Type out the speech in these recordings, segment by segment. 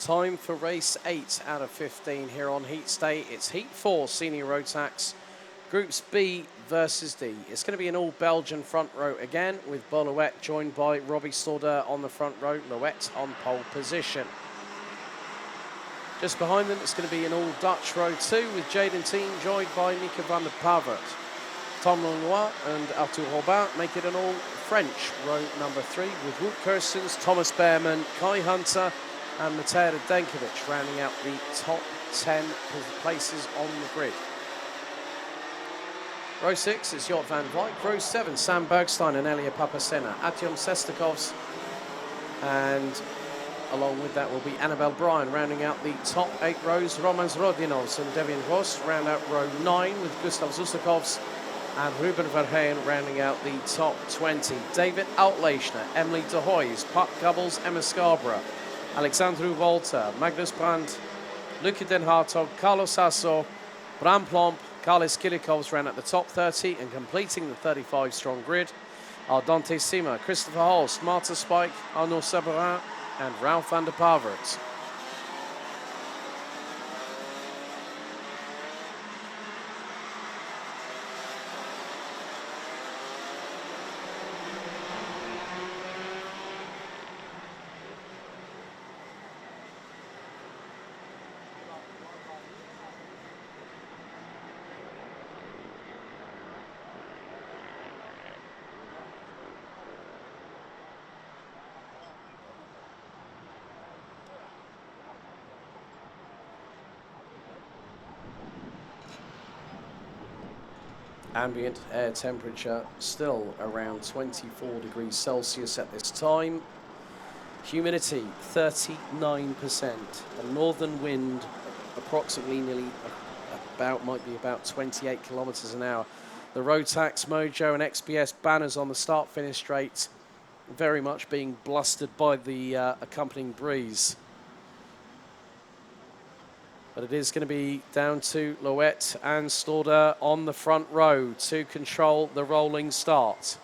Time for race 8 out of 15 here on Heats Day. It's Heat 4 Senior Road Tax, Groups B versus D. It's going to be an all-Belgian front row again, with Boluet joined by Robbie Stauder on the front row, Louet on pole position. Just behind them, it's going to be an all-Dutch row 2, with Jaden Teen joined by Nico van der Pavert. Tom Langlois and Arthur Robin make it an all-French row number 3, with Wout Kirstens, Thomas Behrman, Kai Hunter and Matej Radenkovic rounding out the top 10 places on the grid. Row 6 is Jort van Vlijk. Row 7, Sam Bergstein and Elia Papacena. Artyom Sestakovs, and along with that will be Annabelle Bryan rounding out the top 8 rows. Romans Rodinos and Devian Vos round out row 9, with Gustav Zusakovs and Ruben Verheyen rounding out the top 20. David Outleichner, Emily de Hoys, Pat Gubbels, Emma Scarborough, Alexandru Volta, Magnus Brandt, Luca Den Hartog, Carlos Sasso, Bram Plomp, Carlos Kilikovs ran at the top 30, and completing the 35-strong grid are Dante Sima, Christopher Holst, Marta Spike, Arnaud Sabarin and Ralph van der Pavert. Ambient air temperature still around 24 degrees Celsius at this time. Humidity 39%. A northern wind approximately might be about 28 kilometers an hour. The Road Tax, Mojo and XPS banners on the start-finish straight very much being blustered by the accompanying breeze. But it is going to be down to Louet and Stauder on the front row to control the rolling start.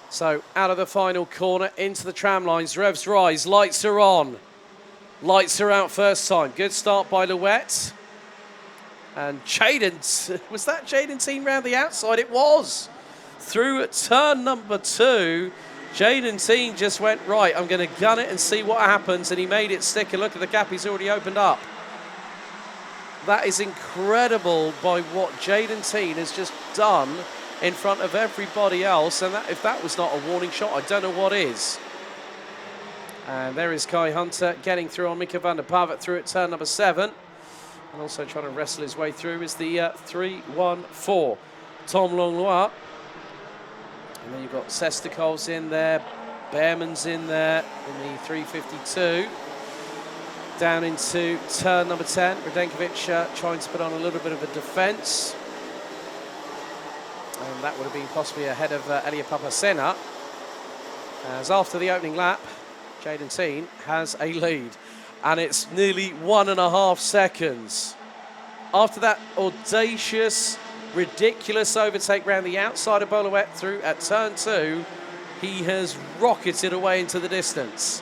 So out of the final corner into the tram lines, revs rise, lights are on. Lights are out first time. Good start by Louet. And Jaden, was that Jaden Teen round the outside? It was. Through at turn number 2. Jaden Teen just went, right, I'm going to gun it and see what happens, and he made it stick. And look at the gap he's already opened up. That is incredible by what Jaden Teen has just done in front of everybody else, and that, if that was not a warning shot, I don't know what is. And there is Kai Hunter getting through on Mika van der Pavert through at turn number 7. And also trying to wrestle his way through is the 3-1-4. Tom Langlois. And then you've got Sestakovs in there, Behrman's in there in the 352. Down into turn number 10, Radenkovic trying to put on a little bit of a defence. And that would have been possibly ahead of Elia Papacena. As after the opening lap, Jaden Teen has a lead. And it's nearly 1.5 seconds. After that audacious, ridiculous overtake round the outside of Boluet through at turn 2, he has rocketed away into the distance.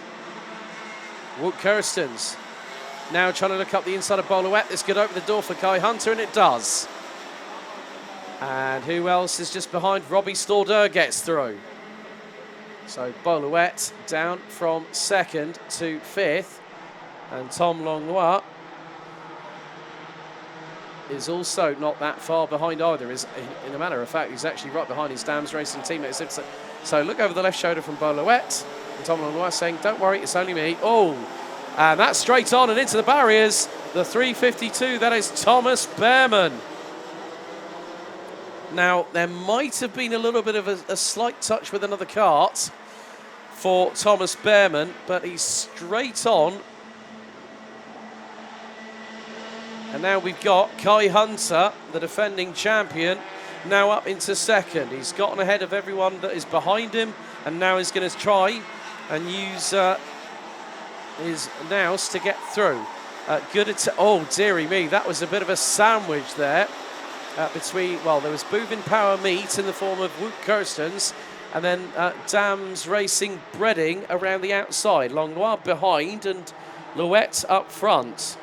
Wout Kirstens now trying to look up the inside of Boluet. This could open the door for Kai Hunter, and it does. And who else is just behind? Robbie Stauder gets through. So Boluet down from 2nd to 5th, and Tom Langlois is also not that far behind either. In a matter of fact, he's actually right behind his Dams Racing teammates. So look over the left shoulder from Boluet, and Tom Langlois saying, don't worry, it's only me. Oh, and that's straight on and into the barriers. The 352, that is Thomas Behrman. Now, there might have been a little bit of a slight touch with another kart for Thomas Behrman, but he's straight on. And now we've got Kai Hunter, the defending champion, now up into 2nd. He's gotten ahead of everyone that is behind him, and now he's going to try and use his nous to get through. Oh, dearie me, that was a bit of a sandwich there. Between, well, there was Boovin Power Meat in the form of Wout Kirstens And then Dams Racing Breading around the outside. Langlois behind and Louette up front.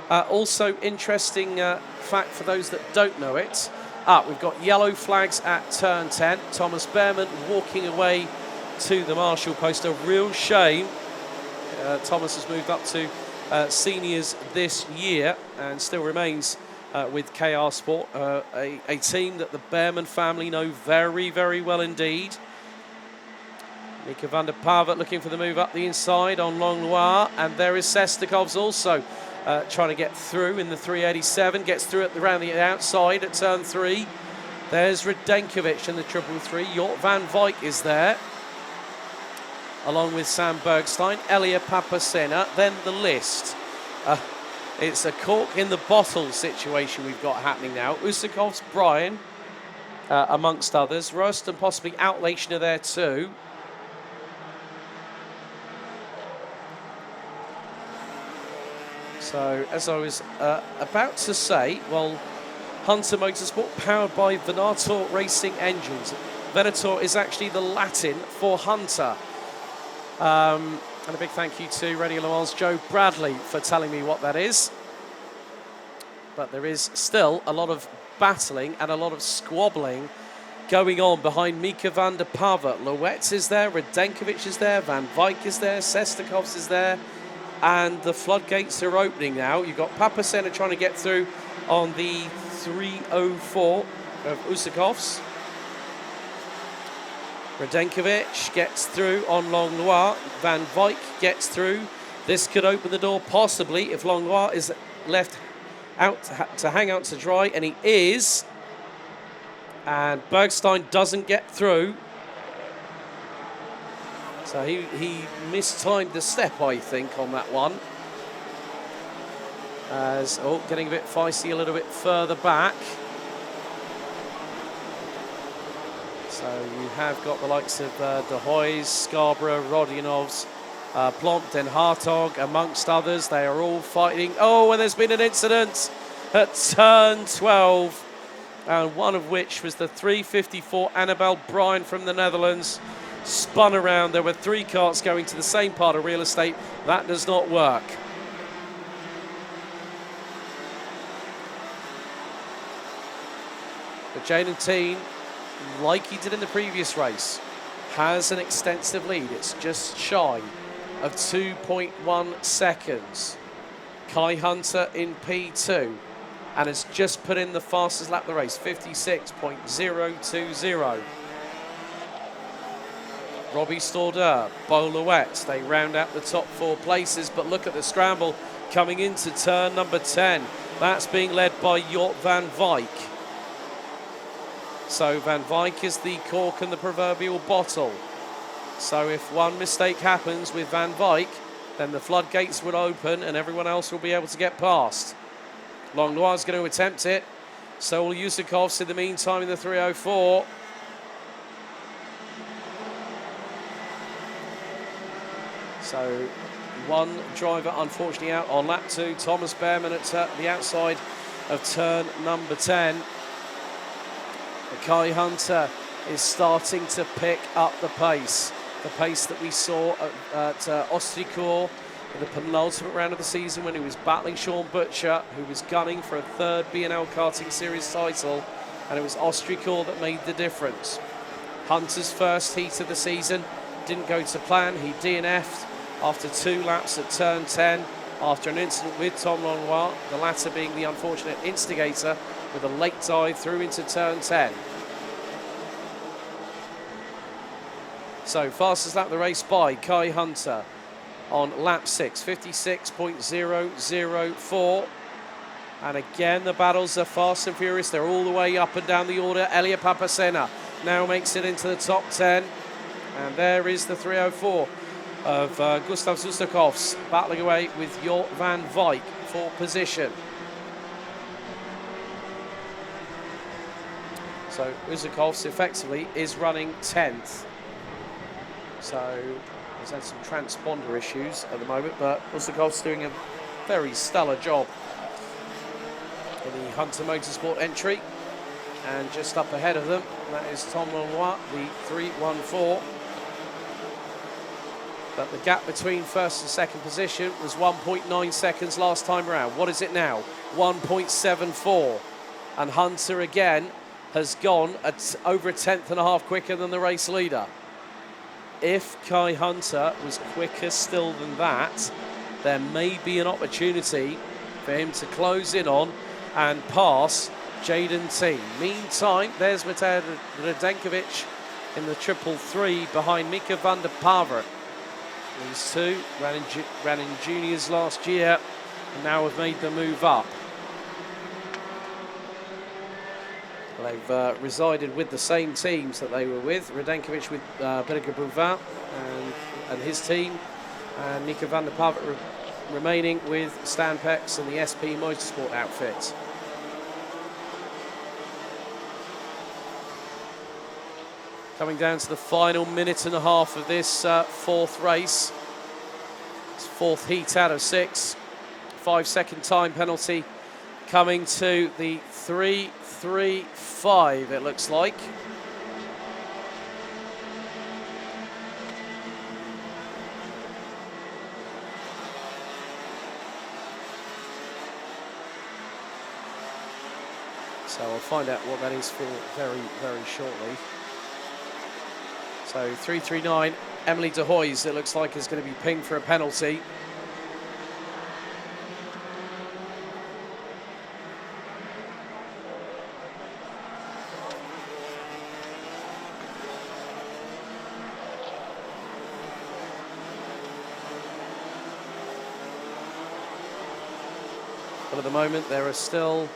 Also interesting fact for those that don't know it. We've got yellow flags at turn 10. Thomas Behrman walking away to the marshal post. A real shame. Thomas has moved up to seniors this year and still remains with KR Sport, a team that the Behrman family know very, very well indeed. Mika van der Pavet looking for the move up the inside on Langlois, and there is Sestakovs also trying to get through in the 387, gets through around the outside at turn 3. There's Radenkovic in the 333. Jort van Wyk is there, along with Sam Bergstein, Elia Papacena, then the list. It's a cork in the bottle situation we've got happening now. Usakov's Brian, amongst others. Rust and possibly Outlation are there too. So, as I was about to say, well, Hunter Motorsport, powered by Venator Racing Engines. Venator is actually the Latin for Hunter. And a big thank you to Radio Le Mans' Joe Bradley for telling me what that is. But there is still a lot of battling and a lot of squabbling going on behind Mika van der Pavet. Louette is there, Radenkovic is there, Van Wyk is there, Sestakovs is there, and the floodgates are opening now. You've got Papacena trying to get through on the 304 of Usakovs. Radenkovic gets through on Langlois. Van Wyk gets through. This could open the door possibly if Langlois is left out to hang out to dry, and he is. And Bergstein doesn't get through. So he mistimed the step, I think, on that one. As, getting a bit feisty a little bit further back. So you have got the likes of De Hoys, Scarborough, Rodionovs, Plomp, Den Hartog, amongst others. They are all fighting. Oh, and there's been an incident at turn 12, and one of which was the 354 Annabelle Bryan from the Netherlands. Spun around. There were 3 carts going to the same part of real estate. That does not work. But Jaden Teen, like he did in the previous race, has an extensive lead. It's just shy of 2.1 seconds. Kai Hunter in P2 and has just put in the fastest lap of the race, 56.020. Robbie Stordeur, Bo Louette, they round out the top 4 places, but look at the scramble coming into turn number 10. That's being led by Jort van Wyk. So Van Wyk is the cork and the proverbial bottle. So if one mistake happens with Van Wyk, then the floodgates would open and everyone else will be able to get past. Langlois is going to attempt it. So will Usakovs in the meantime in the 304. So one driver unfortunately out on lap 2. Thomas Behrman at the outside of turn number 10. Kai Hunter is starting to pick up the pace that we saw at Ostricourt in the penultimate round of the season when he was battling Sean Butcher, who was gunning for a 3rd B&L Karting Series title, and it was Ostricourt that made the difference. Hunter's first heat of the season didn't go to plan. He DNF'd after 2 laps at turn 10 after an incident with Tom Langlois, the latter being the unfortunate instigator with a late dive through into turn 10. So fastest lap of the race by Kai Hunter on lap 6, 56.004. And again, the battles are fast and furious. They're all the way up and down the order. Elia Papacena now makes it into the top 10. And there is the 304 of Gustav Sustakovs battling away with Jort van Wyk for position. So Usakovs effectively is running 10th. So he's had some transponder issues at the moment, but Usakovs doing a very stellar job in the Hunter Motorsport entry. And just up ahead of them, that is Tom Lenoir, the 3-1-4. But the gap between first and second position was 1.9 seconds last time around. What is it now? 1.74. And Hunter again has gone at over a tenth and a half quicker than the race leader. If Kai Hunter was quicker still than that, there may be an opportunity for him to close in on and pass Jaden Teen. Meantime, there's Matej Radenkovic in the 333 behind Mika van der Pavert. These two ran in juniors last year and now have made the move up. They've resided with the same teams that they were with. Radenkovic with Berger Bouvin and his team, and Mika van der Pavert remaining with Stan Pex and the SP Motorsport outfit. Coming down to the final minute and a half of this fourth race. It's fourth heat out of 6. 5-second time penalty coming to the 3-3-5, it looks like. So I'll find out what that is for very, very shortly. So 3-3-9, Emily de Hoys, it looks like, is going to be pinged for a penalty. But at the moment, there are still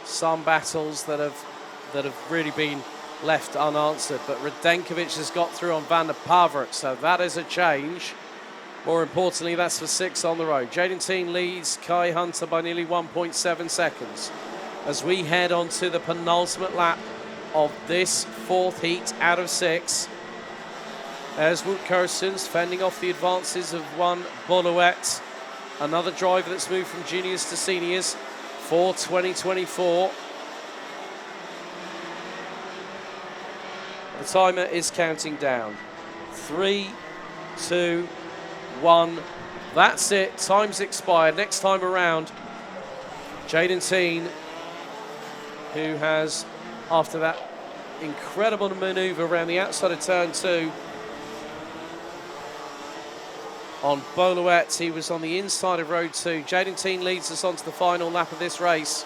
some battles that have really been left unanswered. But Radenkovic has got through on Van der Pavert, so that is a change. More importantly, that's for 6 on the road. Jaden Teen leads Kai Hunter by nearly 1.7 seconds. As we head on to the penultimate lap of this fourth heat out of 6. There's Wout Kirstens fending off the advances of one Boluet. Another driver that's moved from juniors to seniors for 2024. The timer is counting down. 3, 2, 1. That's it. Time's expired. Next time around, Jaden Teen, who has, after that incredible manoeuvre around the outside of turn 2, on Boluet, he was on the inside of road 2. Jaden Teen leads us onto the final lap of this race.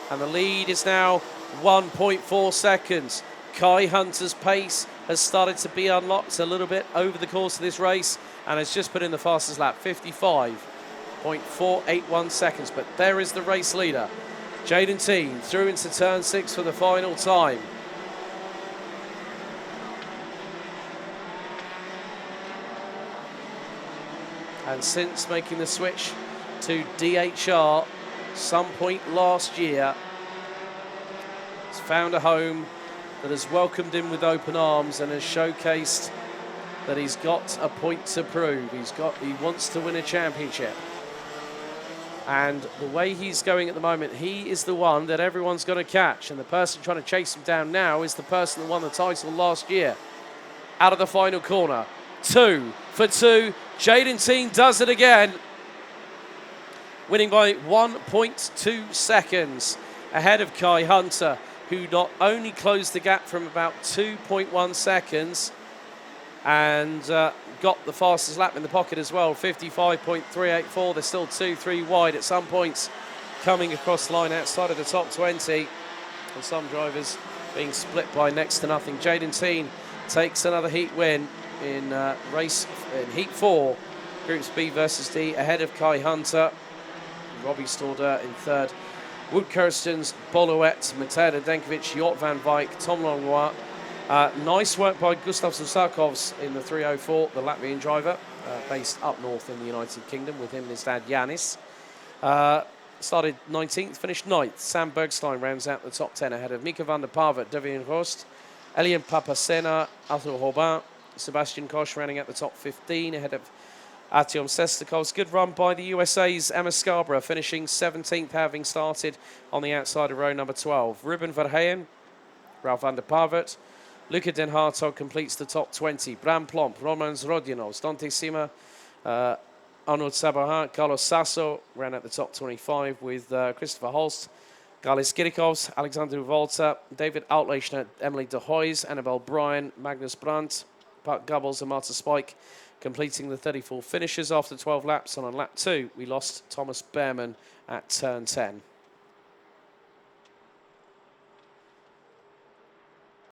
And the lead is now 1.4 seconds. Kai Hunter's pace has started to be unlocked a little bit over the course of this race and has just put in the fastest lap, 55.481 seconds. But there is the race leader. Jaden Teen through into turn 6 for the final time. And since making the switch to DHR some point last year, he's found a home that has welcomed him with open arms and has showcased that he's got a point to prove. He wants to win a championship. And the way he's going at the moment, he is the one that everyone's going to catch. And the person trying to chase him down now is the person that won the title last year. Out of the final corner. 2 for 2. Jaden Teen does it again. Winning by 1.2 seconds ahead of Kai Hunter, who not only closed the gap from about 2.1 seconds and got the fastest lap in the pocket as well, 55.384. They're still 2-3 wide at some points coming across the line outside of the top 20. And some drivers being split by next to nothing. Jaden Teen takes another heat win in Heat 4, Groups B versus D, ahead of Kai Hunter. Robbie Stauder in third. Wout Kirstens, Boluet, Matej Radenkovic, Jort van Wijk, Tom Lenoir. Nice work by Gustav Susakovs in the 304, the Latvian driver, based up north in the United Kingdom, with him and his dad Yanis. Started 19th, finished 9th. Sam Bergstein rounds out the top 10 ahead of Mika van der Pavert, Devin Rost, Elian Papacena, Arthur Robin, Sebastian Koch rounding out the top 15 ahead of Artyom Sestakov. Good run by the USA's Emma Scarborough, finishing 17th, having started on the outside of row number 12. Ruben Verheyen Ralph van der Pavert. Luca Den Hartog completes the top 20. Bram Plomp, Romans Rodinos, Dante Sima, Arnold Sabaha, Carlos Sasso ran at the top 25 with Christopher Holst, Galis Girikovs, Alexander Volta, David Outlechner, Emily De Hoys, Annabelle Bryan, Magnus Brandt, Pat Gubbles and Marta Spike completing the 34 finishes after 12 laps. And on lap 2, we lost Thomas Behrman at turn 10.